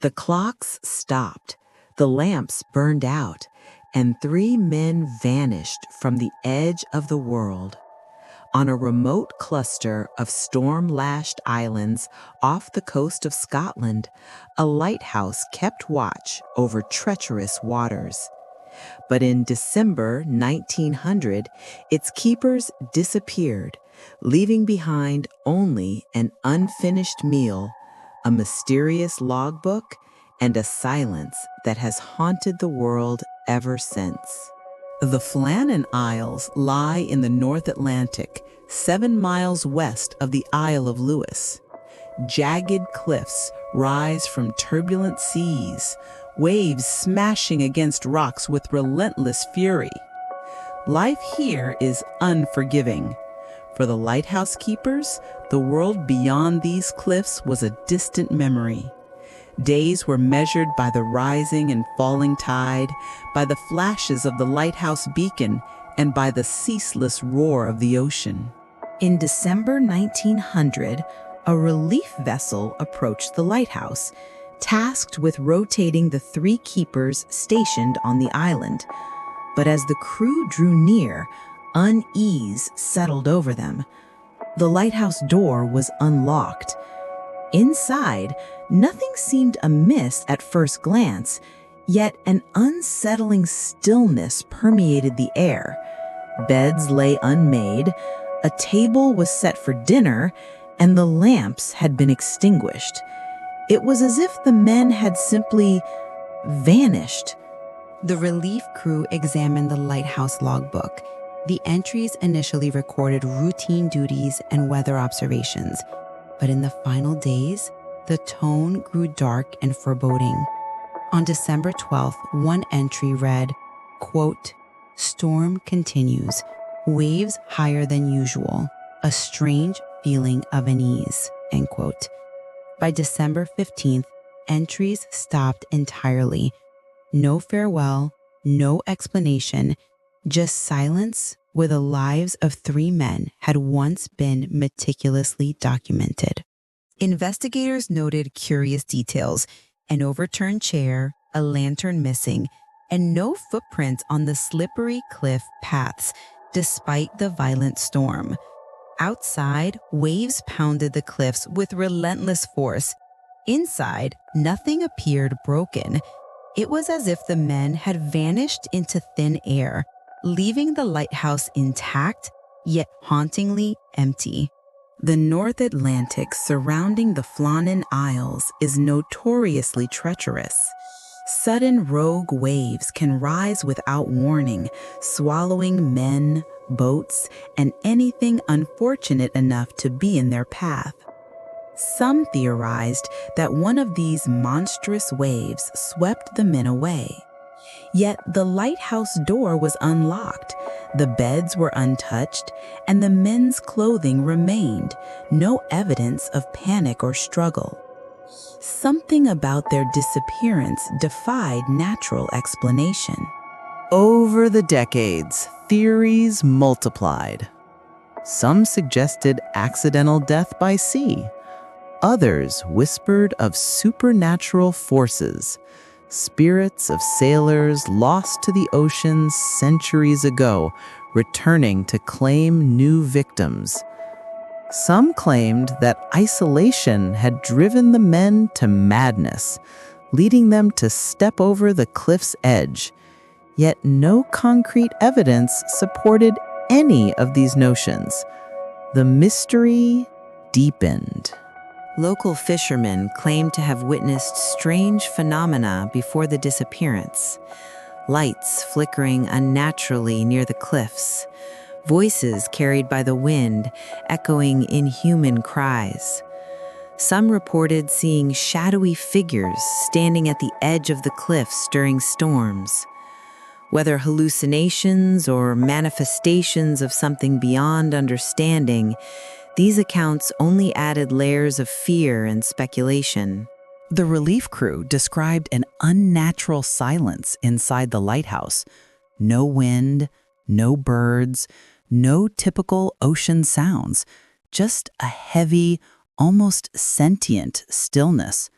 The clocks stopped, the lamps burned out, and 3 men vanished from the edge of the world. On a remote cluster of storm-lashed islands off the coast of Scotland, a lighthouse kept watch over treacherous waters. But in December 1900, its keepers disappeared, leaving behind only an unfinished meal, a mysterious logbook, and a silence that has haunted the world ever since. The Flannan Isles lie in the North Atlantic, 7 miles west of the Isle of Lewis. Jagged cliffs rise from turbulent seas, waves smashing against rocks with relentless fury. Life here is unforgiving. For the lighthouse keepers, the world beyond these cliffs was a distant memory. Days were measured by the rising and falling tide, by the flashes of the lighthouse beacon, and by the ceaseless roar of the ocean. In December 1900, a relief vessel approached the lighthouse, tasked with rotating the 3 keepers stationed on the island. But as the crew drew near, unease settled over them. The lighthouse door was unlocked. Inside, nothing seemed amiss at first glance, yet an unsettling stillness permeated the air. Beds lay unmade, a table was set for dinner, and the lamps had been extinguished. It was as if the men had simply vanished. The relief crew examined the lighthouse logbook. The entries initially recorded routine duties and weather observations, but in the final days, the tone grew dark and foreboding. On December 12th, one entry read, quote, "Storm continues, waves higher than usual, a strange feeling of unease," end quote. By December 15th, entries stopped entirely. No farewell, no explanation, just silence where the lives of 3 men had once been meticulously documented. Investigators noted curious details: an overturned chair, a lantern missing, and no footprints on the slippery cliff paths, despite the violent storm. Outside, waves pounded the cliffs with relentless force. Inside, nothing appeared broken. It was as if the men had vanished into thin air, leaving the lighthouse intact, yet hauntingly empty. The North Atlantic surrounding the Flannan Isles is notoriously treacherous. Sudden rogue waves can rise without warning, swallowing men, boats, and anything unfortunate enough to be in their path. Some theorized that one of these monstrous waves swept the men away. Yet the lighthouse door was unlocked, the beds were untouched, and the men's clothing remained, no evidence of panic or struggle. Something about their disappearance defied natural explanation. Over the decades, theories multiplied. Some suggested accidental death by sea. Others whispered of supernatural forces, spirits of sailors lost to the oceans centuries ago, returning to claim new victims. Some claimed that isolation had driven the men to madness, leading them to step over the cliff's edge. Yet no concrete evidence supported any of these notions. The mystery deepened. Local fishermen claimed to have witnessed strange phenomena before the disappearance. Lights flickering unnaturally near the cliffs, voices carried by the wind echoing inhuman cries. Some reported seeing shadowy figures standing at the edge of the cliffs during storms. Whether hallucinations or manifestations of something beyond understanding, these accounts only added layers of fear and speculation. The relief crew described an unnatural silence inside the lighthouse. No wind, no birds, no typical ocean sounds, just a heavy, almost sentient stillness.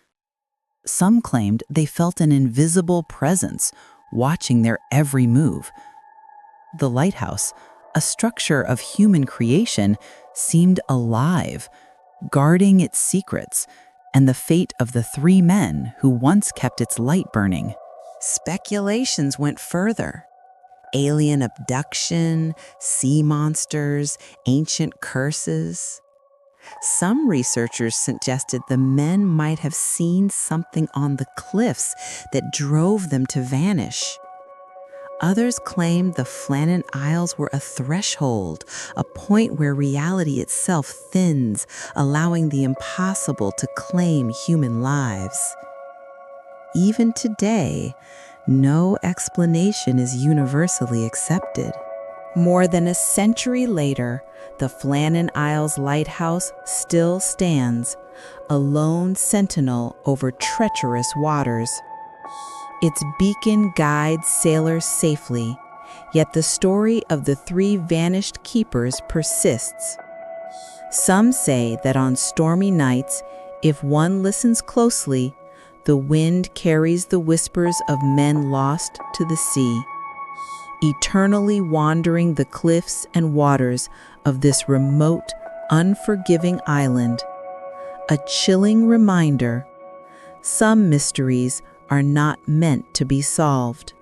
Some claimed they felt an invisible presence watching their every move. The lighthouse, a structure of human creation, seemed alive, guarding its secrets and the fate of the 3 men who once kept its light burning. Speculations went further. Alien abduction, sea monsters, ancient curses. Some researchers suggested the men might have seen something on the cliffs that drove them to vanish. Others claimed the Flannan Isles were a threshold, a point where reality itself thins, allowing the impossible to claim human lives. Even today, no explanation is universally accepted. More than a century later, the Flannan Isles Lighthouse still stands, a lone sentinel over treacherous waters. Its beacon guides sailors safely, yet the story of the 3 vanished keepers persists. Some say that on stormy nights, if one listens closely, the wind carries the whispers of men lost to the sea, eternally wandering the cliffs and waters of this remote, unforgiving island. A chilling reminder: some mysteries are not meant to be solved.